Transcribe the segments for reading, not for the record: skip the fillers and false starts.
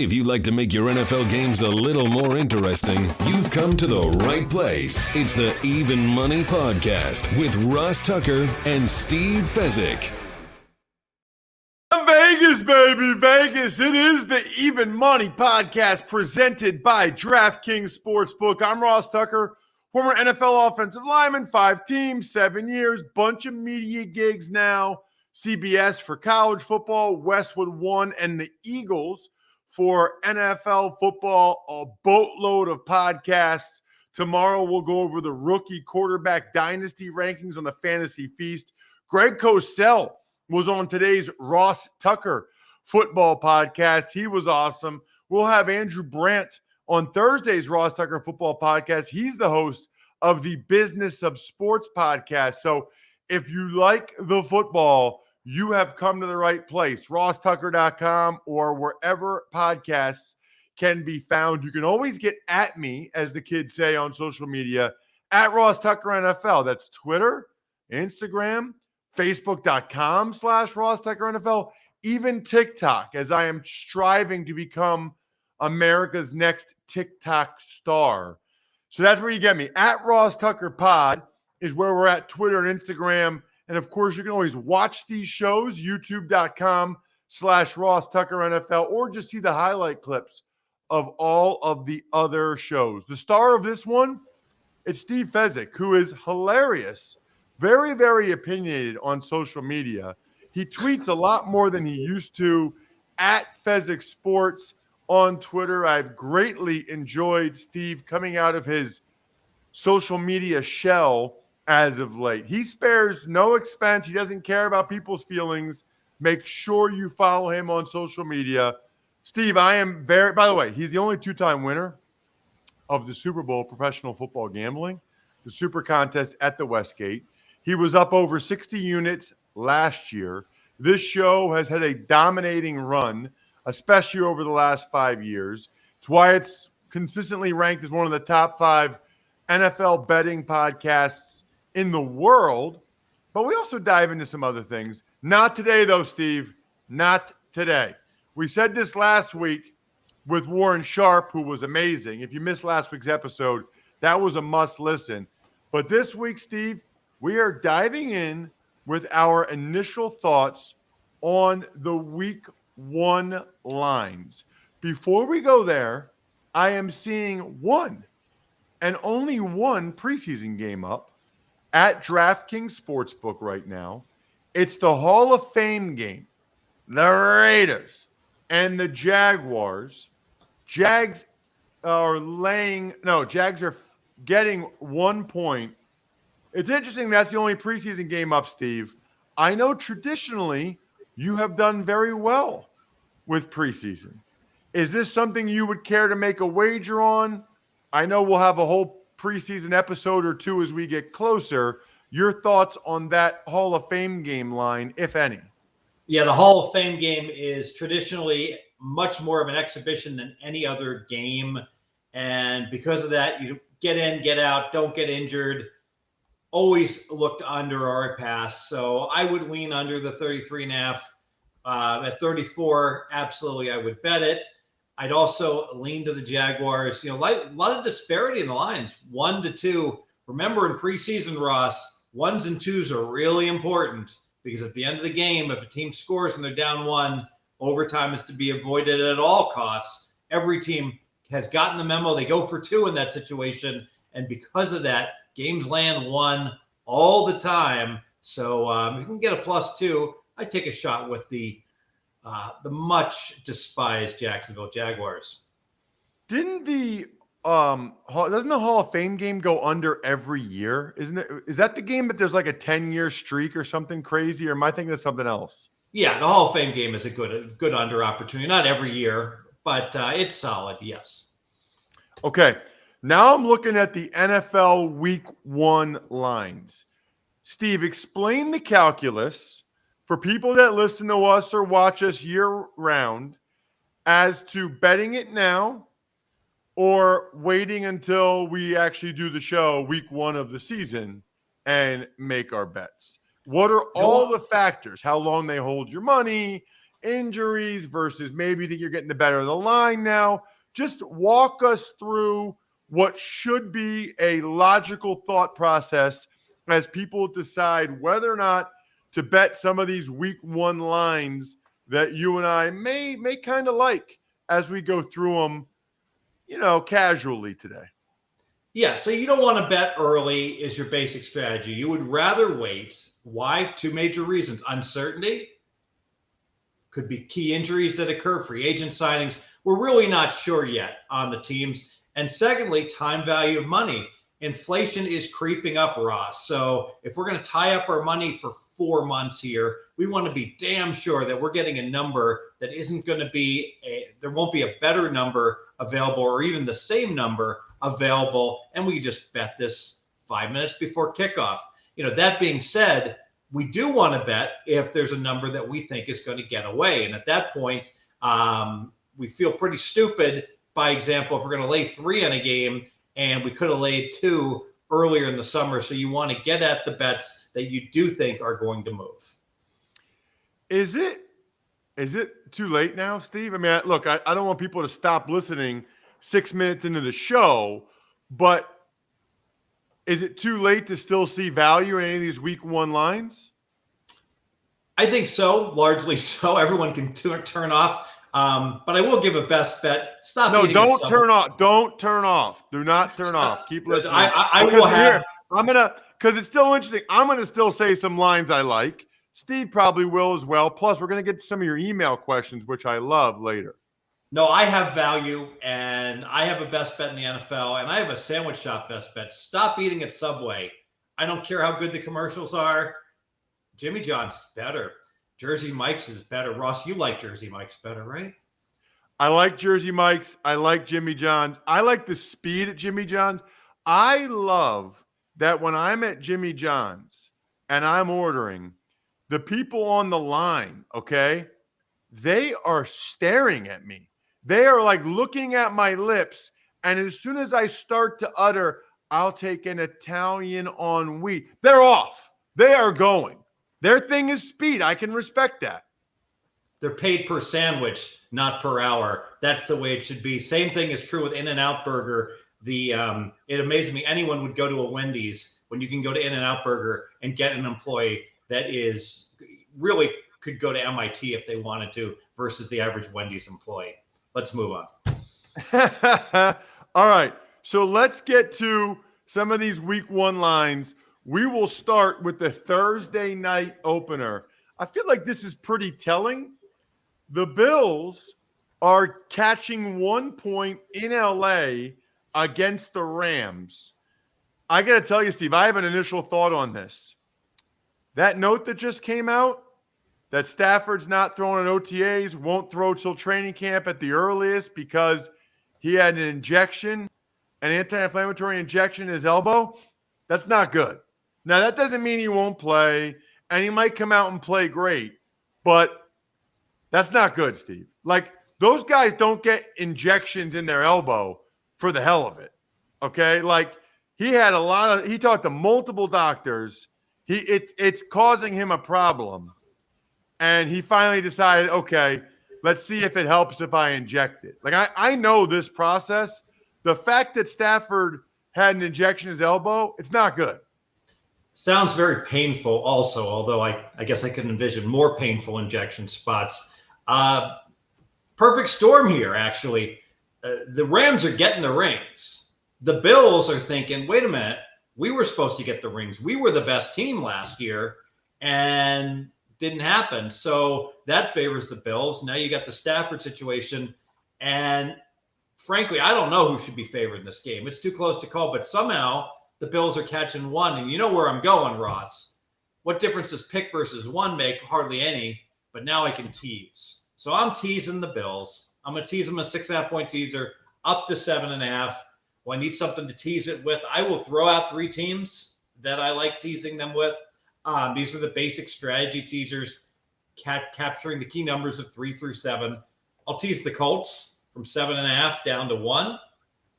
If you'd like to make your NFL games a little more interesting, you've come to the right place. It's the Even Money Podcast with Ross Tucker and Steve Fezzik. Vegas, baby, Vegas. It is the Even Money Podcast presented by DraftKings Sportsbook. I'm Ross Tucker, former NFL offensive lineman, 5 teams, 7 years, bunch of media gigs now. CBS for college football, Westwood One, and the Eagles for NFL football, a boatload of podcasts. Tomorrow we'll go over the rookie quarterback dynasty rankings on the Fantasy Feast. Greg Cosell was on today's Ross Tucker football podcast. He was awesome. We'll have Andrew Brandt on Thursday's Ross Tucker football podcast. He's the host of the Business of Sports podcast. So if you like the football, you have come to the right place, rosstucker.com or wherever podcasts can be found. You can always get at me, as the kids say on social media, at Ross Tucker NFL. That's Twitter, Instagram, Facebook.com/Ross Tucker NFL, even TikTok, as I am striving to become America's next TikTok star. So that's where you get me. At Ross Tucker Pod is where we're at, Twitter and Instagram. And of course, you can always watch these shows, youtube.com/Ross Tucker NFL, or just see the highlight clips of all of the other shows. The star of this one, it's Steve Fezzik, who is hilarious, very, very opinionated on social media. He tweets a lot more than he used to at Fezzik Sports on Twitter. I've greatly enjoyed Steve coming out of his social media shell as of late. He spares no expense. He doesn't care about people's feelings. Make sure you follow him on social media. Steve, I am very, by the way, he's the only 2-time winner of the Super Bowl professional football gambling, the Super Contest at the Westgate. He was up over 60 units last year. This show has had a dominating run, especially over the last 5 years. It's why it's consistently ranked as one of the top 5 NFL betting podcasts in the world. But we also dive into some other things. Not today, though, Steve. Not today. We said this last week with Warren Sharp, who was amazing. If you missed last week's episode, that was a must listen. But this week, Steve, we are diving in with our initial thoughts on the week 1 lines. Before we go there, I am seeing one and only one preseason game up at DraftKings Sportsbook right now. It's the Hall of Fame game. The Raiders and the Jaguars. Jags are getting 1 point. It's interesting that's the only preseason game up, Steve. I know traditionally you have done very well with preseason. Is this something you would care to make a wager on? I know we'll have a whole preseason episode or two as we get closer. Your thoughts on that Hall of Fame game line, if any? Yeah, the Hall of Fame game is traditionally much more of an exhibition than any other game. And because of that, you get in, get out, don't get injured. Always looked under or pass. So I would lean under the 33.5. At 34, absolutely, I would bet it. I'd also lean to the Jaguars. You know, a lot of disparity in the lines, 1-2. Remember, in preseason, Ross, 1s and 2s are really important because at the end of the game, if a team scores and they're down 1, overtime is to be avoided at all costs. Every team has gotten the memo. They go for 2 in that situation. And because of that, games land 1 all the time. So if you can get a +2, I'd take a shot with the much despised Jacksonville Jaguars. Doesn't the Hall of Fame game go under every year? Isn't it? Is that the game that there's like a 10-year streak or something crazy? Or am I thinking of something else? Yeah, the Hall of Fame game is a good under opportunity. Not every year, but it's solid. Yes. Okay. Now I'm looking at the NFL Week 1 lines. Steve, explain the calculus for people that listen to us or watch us year-round as to betting it now or waiting until we actually do the show week 1 of the season and make our bets. What are all the factors? How long they hold your money, injuries versus maybe you think you're getting the better of the line now. Just walk us through what should be a logical thought process as people decide whether or not to bet some of these week one lines that you and I may kind of like as we go through them, casually today. Yeah, so you don't want to bet early is your basic strategy. You would rather wait. Why? Two major reasons. Uncertainty. Could be key injuries that occur, free agent signings. We're really not sure yet on the teams. And secondly, time value of money. Inflation is creeping up, Ross. So if we're going to tie up our money for 4 months here, we want to be damn sure that we're getting a number that isn't going to be there won't be a better number available or even the same number available. And we just bet this 5 minutes before kickoff. That being said, we do want to bet if there's a number that we think is going to get away. And at that point, we feel pretty stupid. By example, if we're going to lay 3 on a game and we could have laid 2 earlier in the summer. So you want to get at the bets that you do think are going to move. Is it too late now, Steve? I mean, look, I don't want people to stop listening 6 minutes into the show, but is it too late to still see value in any of these week one lines? I think so, largely so. Everyone can turn off. But I will give a best bet. Stop. No, don't turn off. Don't turn off. Do not turn off. Keep listening. I will have. Because it's still interesting. I'm gonna still say some lines I like. Steve probably will as well. Plus, we're gonna get to some of your email questions, which I love later. No, I have value, and I have a best bet in the NFL, and I have a sandwich shop best bet. Stop eating at Subway. I don't care how good the commercials are. Jimmy John's is better. Jersey Mike's is better. Ross, you like Jersey Mike's better, right? I like Jersey Mike's. I like Jimmy John's. I like the speed at Jimmy John's. I love that when I'm at Jimmy John's and I'm ordering, the people on the line, okay, they are staring at me. They are like looking at my lips. And as soon as I start to utter, I'll take an Italian on wheat, they're off. They are going. Their thing is speed. I can respect that. They're paid per sandwich, not per hour. That's the way it should be. Same thing is true with In-N-Out Burger. It amazes me anyone would go to a Wendy's when you can go to In-N-Out Burger and get an employee that is really could go to MIT if they wanted to versus the average Wendy's employee. Let's move on. All right. So let's get to some of these week one lines. We will start with the Thursday night opener. I feel like this is pretty telling. The Bills are catching 1 point in LA against the Rams. I got to tell you, Steve, I have an initial thought on this. That note that just came out, that Stafford's not throwing in OTAs, won't throw till training camp at the earliest because he had an injection, an anti-inflammatory injection in his elbow. That's not good. Now, that doesn't mean he won't play, and he might come out and play great, but that's not good, Steve. Like, those guys don't get injections in their elbow for the hell of it, okay? Like, he talked to multiple doctors. It's causing him a problem. And he finally decided, okay, let's see if it helps if I inject it. Like, I know this process. The fact that Stafford had an injection in his elbow, it's not good. Sounds very painful also, although I guess I could envision more painful injection spots. Perfect storm here, actually. The Rams are getting the rings. The Bills are thinking, wait a minute, we were supposed to get the rings. We were the best team last year, and didn't happen. So that favors the Bills. Now you got the Stafford situation. And frankly, I don't know who should be favored in this game. It's too close to call, but somehow the Bills are catching 1. And you know where I'm going, Ross. What difference does pick versus 1 make? Hardly any. But now I can tease. So I'm teasing the Bills. I'm going to tease them a 6.5-point teaser up to 7.5. Well, I need something to tease it with. I will throw out 3 teams that I like teasing them with. These are the basic strategy teasers, capturing the key numbers of 3 through 7. I'll tease the Colts from 7.5 down to 1.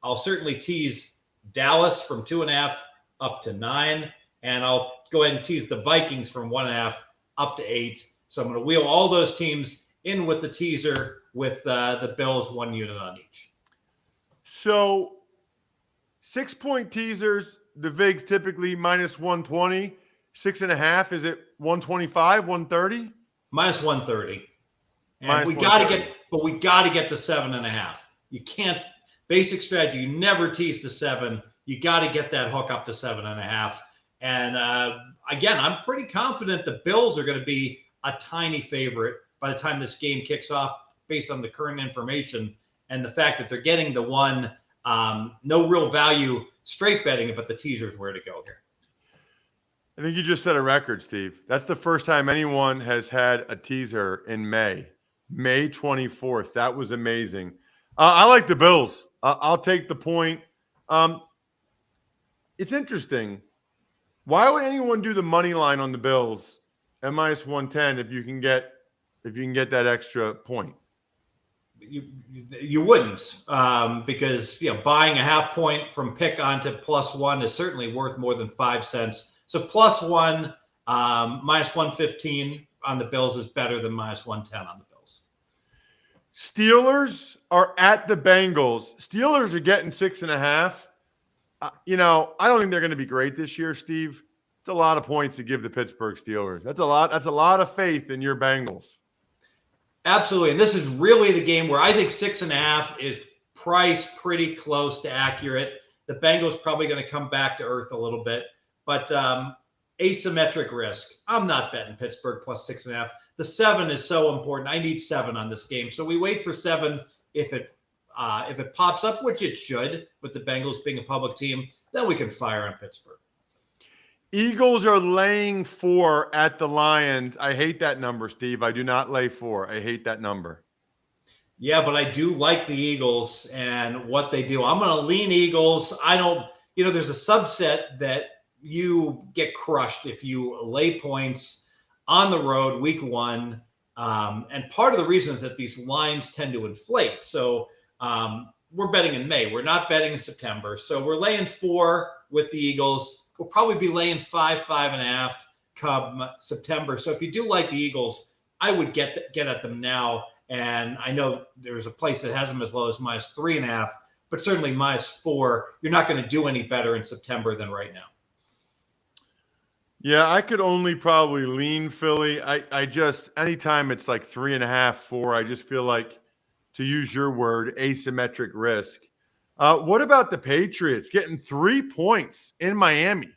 I'll certainly tease Dallas from 2.5 up to 9. And I'll go ahead and tease the Vikings from 1.5 up to 8. So I'm going to wheel all those teams in with the teaser with the Bills 1 unit on each. So 6-point teasers, the VIG's typically minus 120. 6.5, is it 125, 130? Minus 130. And Minus we got to 130. get to 7.5. You can't, basic strategy, you never tease to 7. You got to get that hook up to 7.5. And again, I'm pretty confident the Bills are going to be a tiny favorite by the time this game kicks off, based on the current information and the fact that they're getting the one, no real value straight betting, but the teaser's where to go here. I think you just set a record, Steve. That's the first time anyone has had a teaser in May 24th. That was amazing. I like the Bills. I'll take the point. It's interesting. Why would anyone do the money line on the Bills at minus 110 if you can get that extra point? You wouldn't, because buying a half point from pick onto +1 is certainly worth more than 5 cents. So +1, minus 115 on the Bills is better than minus 110 on the Bills. Steelers are at the Bengals. Steelers are getting 6.5. I don't think they're going to be great this year, Steve. It's a lot of points to give the Pittsburgh Steelers. That's a lot of faith in your Bengals. Absolutely. And this is really the game where I think 6.5 is priced pretty close to accurate. The Bengals probably going to come back to earth a little bit, but asymmetric risk. I'm not betting Pittsburgh plus 6.5. The 7 is so important. I need 7 on this game. So we wait for 7. If it pops up, which it should, with the Bengals being a public team, then we can fire on Pittsburgh. Eagles are laying 4 at the Lions. I hate that number, Steve. I do not lay 4. I hate that number. Yeah, but I do like the Eagles and what they do. I'm going to lean Eagles. I don't, there's a subset that you get crushed if you lay points on the road week 1. And part of the reason is that these lines tend to inflate. So we're betting in May. We're not betting in September. So we're laying 4 with the Eagles. We'll probably be laying 5, 5.5 come September. So if you do like the Eagles, I would get at them now. And I know there's a place that has them as low as minus 3.5, but certainly minus 4. You're not going to do any better in September than right now. Yeah, I could only probably lean Philly. I just, anytime it's like 3.5, 4, I just feel like, to use your word, asymmetric risk. What about the Patriots getting 3 points in Miami?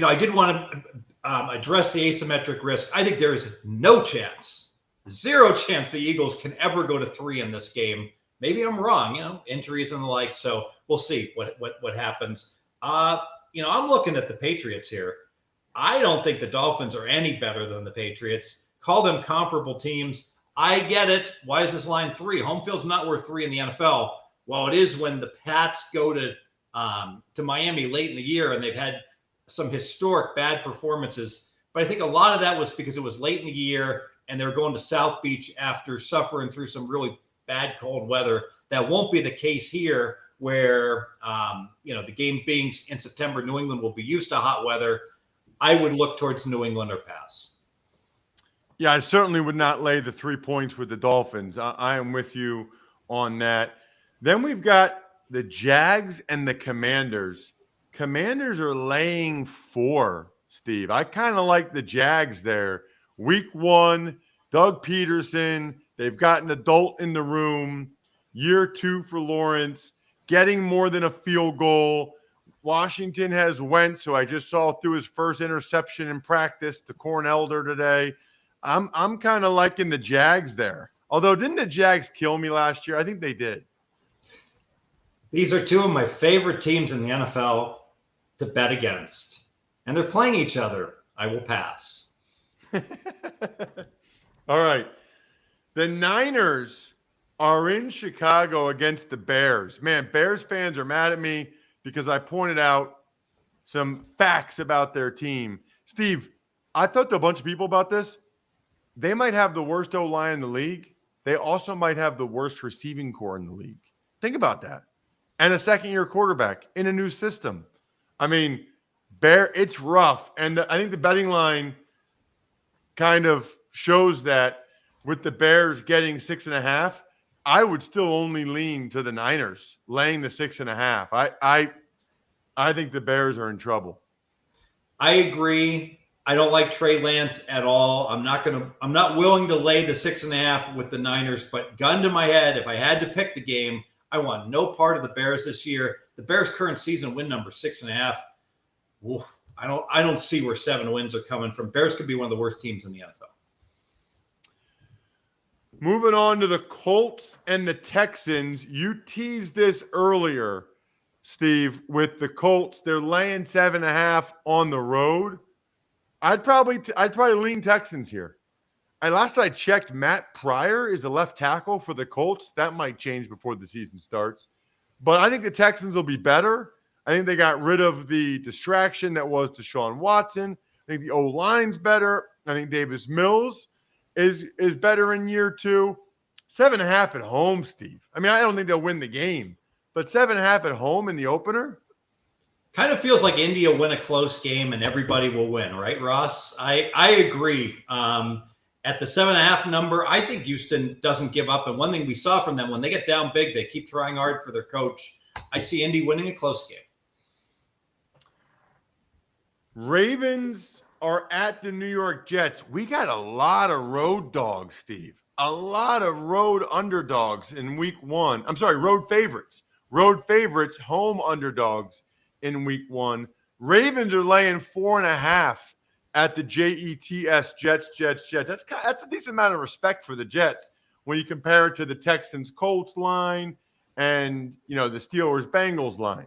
I did want to address the asymmetric risk. I think there is no chance, 0 chance the Eagles can ever go to 3 in this game. Maybe I'm wrong, injuries and the like. So we'll see what happens. I'm looking at the Patriots here. I don't think the Dolphins are any better than the Patriots. Call them comparable teams. I get it. Why is this line 3? Home field's not worth 3 in the NFL. Well, it is when the Pats go to Miami late in the year and they've had some historic bad performances. But I think a lot of that was because it was late in the year and they were going to South Beach after suffering through some really bad cold weather. That won't be the case here where, the game being in September, New England will be used to hot weather. I would look towards New England or pass. Yeah, I certainly would not lay the 3 points with the Dolphins. I am with you on that. Then we've got the Jags and the Commanders. Commanders are laying 4, Steve. I kind of like the Jags there. Week 1, Doug Peterson. They've got an adult in the room. Year 2 for Lawrence. Getting more than a field goal. Washington has Wentz, so I just saw through his first interception in practice to Corn Elder today. I'm kind of liking the Jags there. Although, didn't the Jags kill me last year? I think they did. These are 2 of my favorite teams in the NFL to bet against. And they're playing each other. I will pass. All right. The Niners are in Chicago against the Bears. Man, Bears fans are mad at me because I pointed out some facts about their team. Steve, I talked to a bunch of people about this. They might have the worst O-line in the league. They also might have the worst receiving core in the league. Think about that. And a second-year quarterback in a new system. I mean, it's rough. And I think the betting line kind of shows that with the Bears getting 6.5, I would still only lean to the Niners laying the 6.5. I think the Bears are in trouble. I agree. I don't like Trey Lance at all. I'm not willing to lay the 6.5 with the Niners, but gun to my head, if I had to pick the game, I want no part of the Bears this year. The Bears' current season win number 6.5. Oof, I don't see where 7 wins are coming from. Bears could be one of the worst teams in the NFL. Moving on to the Colts and the Texans. You teased this earlier, Steve, with the Colts. They're laying 7.5 on the road. I'd probably lean Texans here. And last I checked, Matt Pryor is the left tackle for the Colts. That might change before the season starts. But I think the Texans will be better. I think they got rid of the distraction that was Deshaun Watson. I think the O-line's better. I think Davis Mills is better in year 2. 7.5 at home, Steve. I mean, I don't think they'll win the game. But 7.5 at home in the opener? Kind of feels like Indy will win a close game and everybody will win, right, Ross? I agree. At the 7.5 number, I think Houston doesn't give up. And one thing we saw from them, when they get down big, they keep trying hard for their coach. I see Indy winning a close game. Ravens are at the New York Jets. We got a lot of road dogs, Steve. A lot of road underdogs in week 1. I'm sorry, road favorites. Road favorites, home underdogs in week 1. Ravens are laying 4.5 at the Jets. That's a decent amount of respect for the Jets when you compare it to the Texans Colts line and the Steelers Bengals line.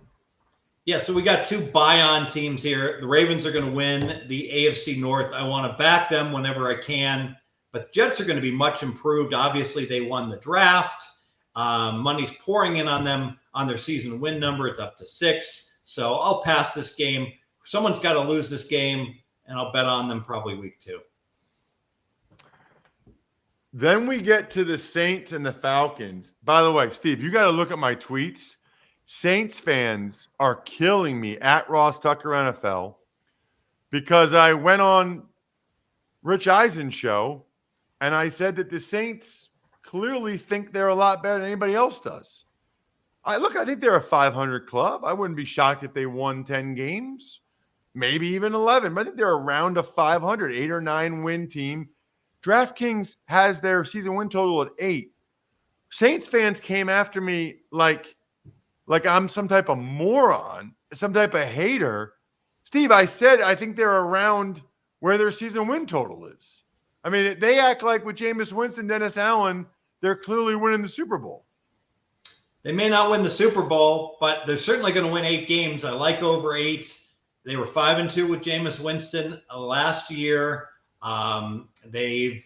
Yeah, so we got 2 buy-on teams here. The Ravens are going to win the AFC North. I want to back them whenever I can, but the Jets are going to be much improved. Obviously, they won the draft. Money's pouring in on them on their season win number. It's up to 6. So I'll pass this game. Someone's got to lose this game, and I'll bet on them probably week 2. Then we get to the Saints and the Falcons. By the way, Steve, you got to look at my tweets. Saints fans are killing me at Ross Tucker NFL because I went on Rich Eisen's show and I said that the Saints clearly think they're a lot better than anybody else does. I think they're a 500 club. I wouldn't be shocked if they won 10 games, maybe even 11. But I think they're around a 500, 8 or 9 win team. DraftKings has their season win total at 8. Saints fans came after me like I'm some type of moron, some type of hater. Steve, I said I think they're around where their season win total is. I mean, they act like with Jameis Winston, Dennis Allen, they're clearly winning the Super Bowl. They may not win the Super Bowl, but they're certainly going to win 8 games. I like over 8. They were 5-2 with Jameis Winston last year. They've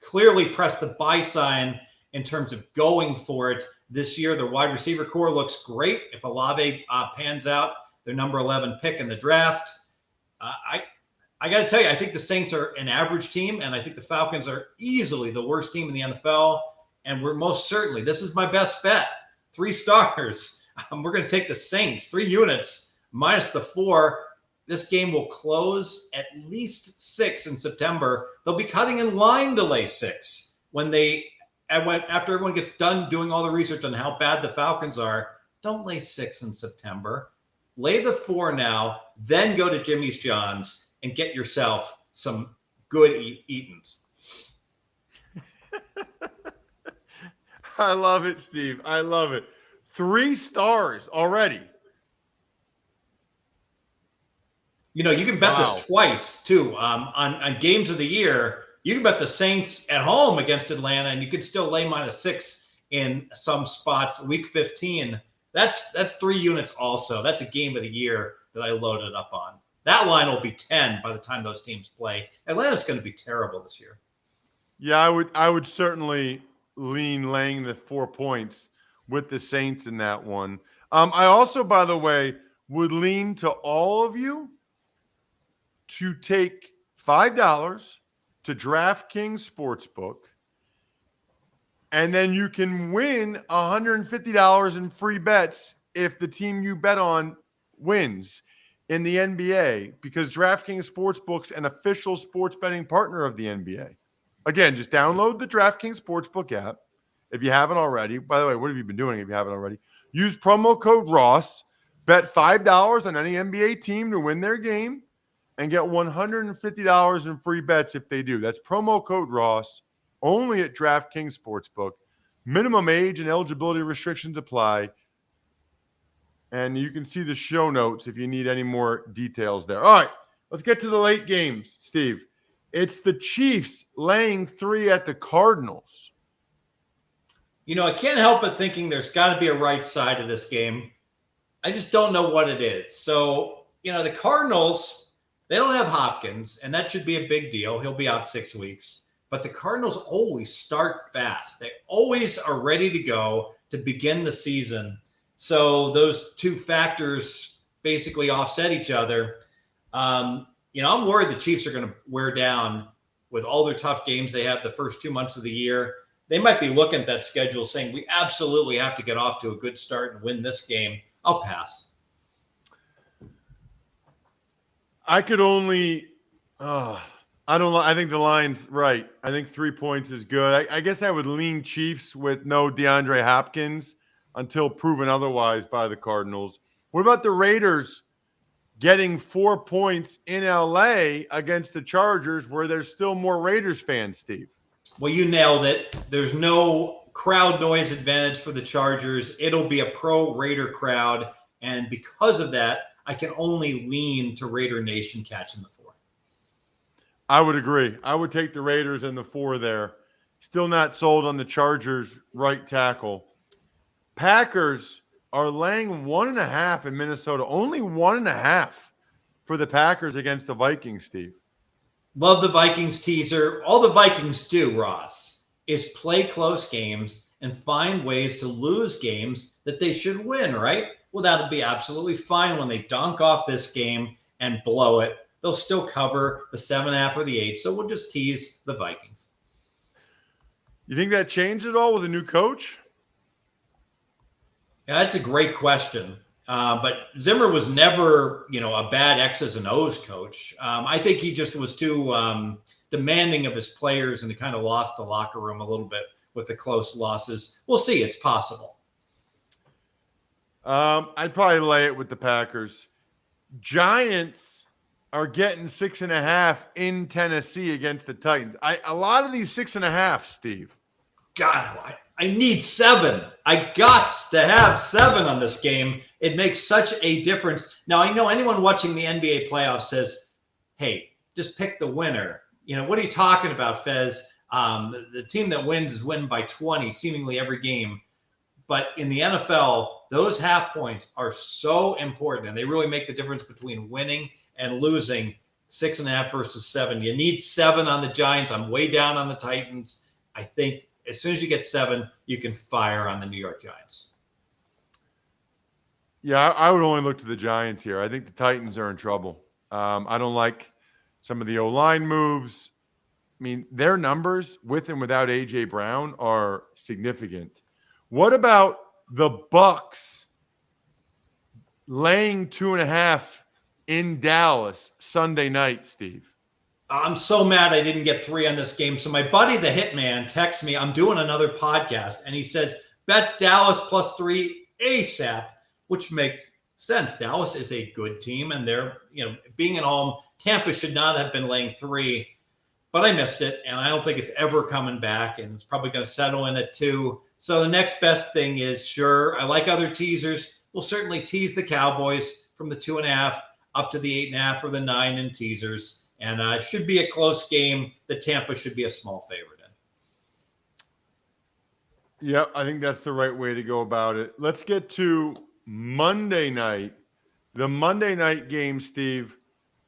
clearly pressed the buy sign in terms of going for it this year. Their wide receiver core looks great. If Olave pans out, their number 11 pick in the draft. I got to tell you, I think the Saints are an average team, and I think the Falcons are easily the worst team in the NFL. And we're most certainly, this is my best bet, 3 stars. We're going to take the Saints, 3 units, minus the 4. This game will close at least 6 in September. They'll be cutting in line to lay 6 after everyone gets done doing all the research on how bad the Falcons are. Don't lay 6 in September. Lay the 4 now, then go to Jimmy's John's and get yourself some good eatings. I love it, Steve. I love it. 3 stars already. You can bet this twice, too. On games of the year, you can bet the Saints at home against Atlanta, and you could still lay -6 in some spots. Week 15, that's 3 units also. That's a game of the year that I loaded up on. That line will be 10 by the time those teams play. Atlanta's going to be terrible this year. Yeah, I would certainly lean laying the 4 points with the Saints in that one. I also, by the way, would lean to all of you to take $5 to DraftKings Sportsbook, and then you can win $150 in free bets if the team you bet on wins in the NBA, because DraftKings Sportsbook's an official sports betting partner of the NBA. Again, just download the DraftKings Sportsbook app if you haven't already. By the way, what have you been doing if you haven't already? Use promo code Ross. Bet $5 on any NBA team to win their game and get $150 in free bets if they do. That's promo code Ross, only at DraftKings Sportsbook. Minimum age and eligibility restrictions apply. And you can see the show notes if you need any more details there. All right, let's get to the late games, Steve. It's the Chiefs laying 3 at the Cardinals. I can't help but thinking there's got to be a right side of this game. I just don't know what it is. So, the Cardinals, they don't have Hopkins, and that should be a big deal. He'll be out 6 weeks. But the Cardinals always start fast. They always are ready to go to begin the season. So those two factors basically offset each other. I'm worried the Chiefs are going to wear down with all their tough games they have the first 2 months of the year. They might be looking at that schedule saying, we absolutely have to get off to a good start and win this game. I'll pass. I could only I don't know. I think the line's right. I think 3 points is good. I guess I would lean Chiefs with no DeAndre Hopkins until proven otherwise by the Cardinals. What about the Raiders getting 4 points in LA against the Chargers where there's still more Raiders fans, Steve? Well, you nailed it. There's no crowd noise advantage for the Chargers. It'll be a pro-Raider crowd. And because of that, I can only lean to Raider Nation catching the 4. I would agree. I would take the Raiders and the 4 there. Still not sold on the Chargers right tackle. Packers are laying 1.5 in Minnesota. Only 1.5 for the Packers against the Vikings, Steve. Love the Vikings teaser. All the Vikings do, Ross, is play close games and find ways to lose games that they should win, right? Well, that'll be absolutely fine when they dunk off this game and blow it. They'll still cover the 7.5 or the 8, so we'll just tease the Vikings. You think that changed at all with a new coach? Yeah, that's a great question. But Zimmer was never, a bad X's and O's coach. I think he just was too demanding of his players, and he kind of lost the locker room a little bit with the close losses. We'll see. It's possible. I'd probably lay it with the Packers. Giants are getting 6.5 in Tennessee against the Titans. A lot of these 6.5, Steve. God, I need 7. I got to have 7 on this game. It makes such a difference. Now, I know anyone watching the NBA playoffs says, hey, just pick the winner. What are you talking about, Fez? The team that wins is winning by 20 seemingly every game. But in the NFL, those half points are so important, and they really make the difference between winning and losing. 6.5 versus 7. You need 7 on the Giants. I'm way down on the Titans. I think as soon as you get 7, you can fire on the New York Giants. Yeah, I would only look to the Giants here. I think the Titans are in trouble. I don't like some of the O-line moves. I mean, their numbers with and without A.J. Brown are significant. What about the Bucs laying 2.5 in Dallas Sunday night, Steve? I'm so mad I didn't get 3 on this game. So my buddy, the Hitman, texts me. I'm doing another podcast, and he says, bet Dallas +3 ASAP, which makes sense. Dallas is a good team, and they're, being at home. Tampa should not have been laying 3, but I missed it, and I don't think it's ever coming back, and it's probably going to settle in at 2. So the next best thing is, sure, I like other teasers. We'll certainly tease the Cowboys from the 2.5 up to the 8.5 or the 9 in teasers. And should be a close game. The Tampa should be a small favorite in. Yep, I think that's the right way to go about it. Let's get to Monday night. The Monday night game, Steve,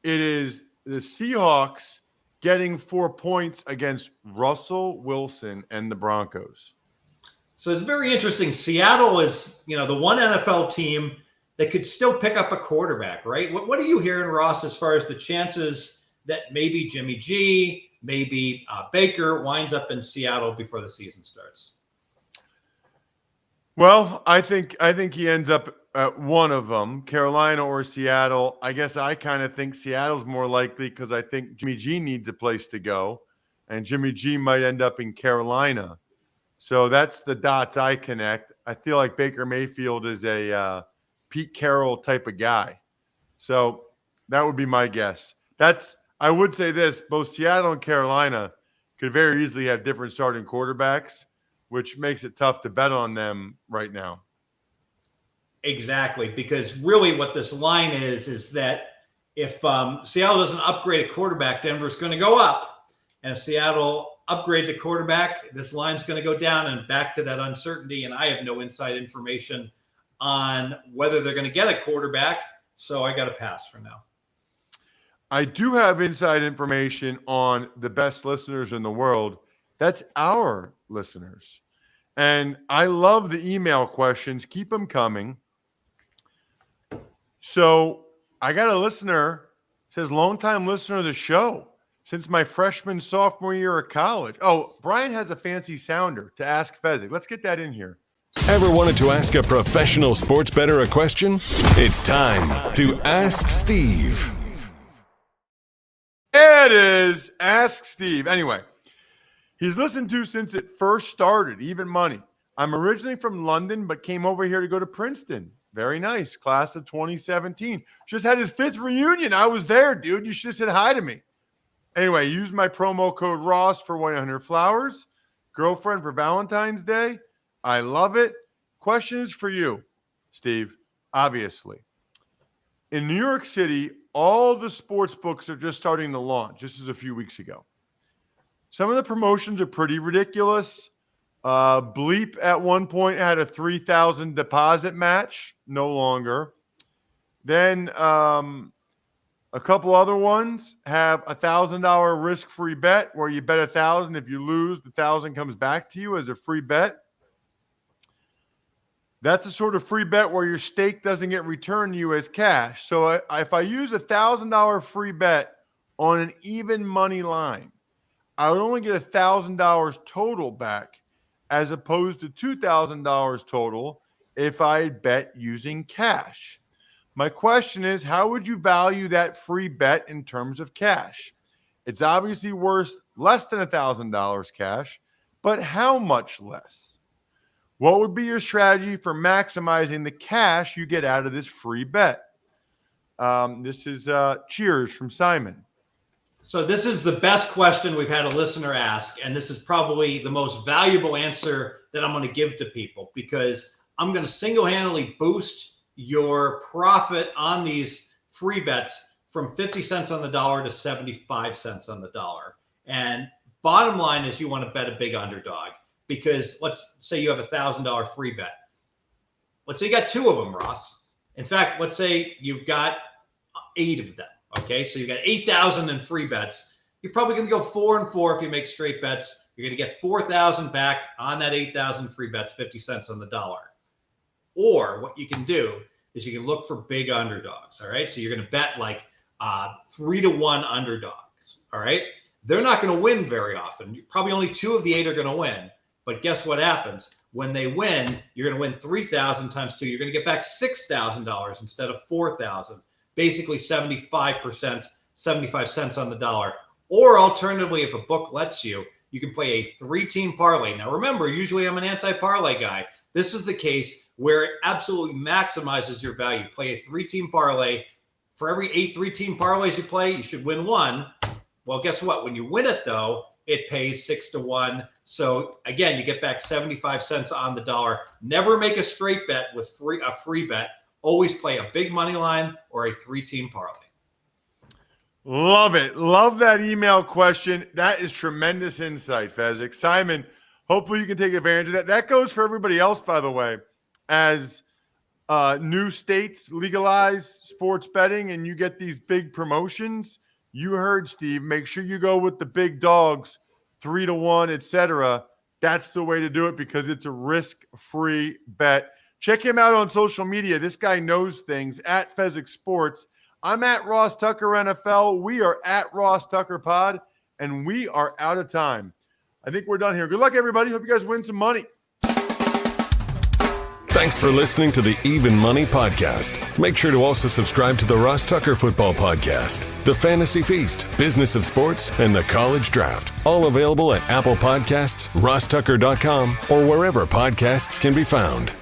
it is the Seahawks getting 4 points against Russell Wilson and the Broncos. So it's very interesting. Seattle is, the one NFL team that could still pick up a quarterback, right? What are you hearing, Ross, as far as the chances that maybe Jimmy G, maybe Baker winds up in Seattle before the season starts? Well, I think he ends up at one of them, Carolina or Seattle. I guess I kind of think Seattle's more likely because I think Jimmy G needs a place to go. and Jimmy G might end up in Carolina. So that's the dots I connect. I feel like Baker Mayfield is a Pete Carroll type of guy. So that would be my guess. I would say this, both Seattle and Carolina could very easily have different starting quarterbacks, which makes it tough to bet on them right now. Exactly, because really what this line is that if Seattle doesn't upgrade a quarterback, Denver's going to go up. And if Seattle upgrades a quarterback, this line's going to go down and back to that uncertainty. And I have no inside information on whether they're going to get a quarterback. So I got to pass for now. I do have inside information on the best listeners in the world. That's our listeners. And I love the email questions. Keep them coming. So I got a listener, says longtime listener of the show since my freshman, sophomore year of college. Oh, Brian has a fancy sounder to ask Fezzik. Let's get that in here. Ever wanted to ask a professional sports bettor a question? It's time to Ask Steve. It is Ask Steve. Anyway, he's listened to since it first started, Even Money. I'm originally from London, but came over here to go to Princeton. Very nice. Class of 2017. Just had his 5th reunion. I was there, dude. You should have said hi to me. Anyway, use my promo code Ross for 100 flowers. Girlfriend for Valentine's Day. I love it. Question is for you, Steve, obviously. In New York City, all the sports books are just starting to launch. This is a few weeks ago. Some of the promotions are pretty ridiculous. Bleep at one point had a $3,000 deposit match. No longer. Then a couple other ones have $1,000 risk-free bet where you bet $1,000. If you lose, the $1,000 comes back to you as a free bet. That's a sort of free bet where your stake doesn't get returned to you as cash. So if I use $1,000 free bet on an even money line, I would only get $1,000 total back as opposed to $2,000 total if I had bet using cash. My question is, how would you value that free bet in terms of cash? It's obviously worth less than $1,000 cash, but how much less? What would be your strategy for maximizing the cash you get out of this free bet? This is cheers from Simon. So this is the best question we've had a listener ask, and this is probably the most valuable answer that I'm going to give to people because I'm going to single-handedly boost your profit on these free bets from 50 cents on the dollar to 75 cents on the dollar. And bottom line is you want to bet a big underdog. Because let's say you have $1,000 free bet. Let's say you got 2 of them, Ross. In fact, let's say you've got 8 of them. Okay, so you've got 8,000 in free bets. You're probably going to go 4 and 4 if you make straight bets. You're going to get 4,000 back on that 8,000 free bets, 50 cents on the dollar. Or what you can do is you can look for big underdogs. All right, so you're going to bet like 3-1 underdogs. All right, they're not going to win very often. Probably only 2 of the 8 are going to win. But guess what happens? When they win, you're going to win 3,000 times 2. You're going to get back $6,000 instead of 4,000. Basically 75%, 75 cents on the dollar. Or alternatively, if a book lets you, you can play a 3-team parlay. Now remember, usually I'm an anti-parlay guy. This is the case where it absolutely maximizes your value. Play a 3-team parlay. For every 8 3-team parlays you play, you should win 1. Well, guess what? When you win it, though, it pays 6-1. So again, you get back 75 cents on the dollar. Never make a straight bet with a free bet. Always play a big money line or a 3-team parlay. Love it. Love that email question. That is tremendous insight, Fezzik. Simon, hopefully you can take advantage of that. That goes for everybody else, by the way. As new states legalize sports betting and you get these big promotions, you heard Steve, make sure you go with the big dogs, 3-1, etc. That's the way to do it because it's a risk-free bet. Check him out on social media. This guy knows things at Fezzik Sports. I'm at Ross Tucker NFL. We are at Ross Tucker Pod, and we are out of time. I think we're done here. Good luck, everybody. Hope you guys win some money. Thanks for listening to the Even Money Podcast. Make sure to also subscribe to the Ross Tucker Football Podcast, the Fantasy Feast, Business of Sports, and the College Draft. All available at Apple Podcasts, rosstucker.com, or wherever podcasts can be found.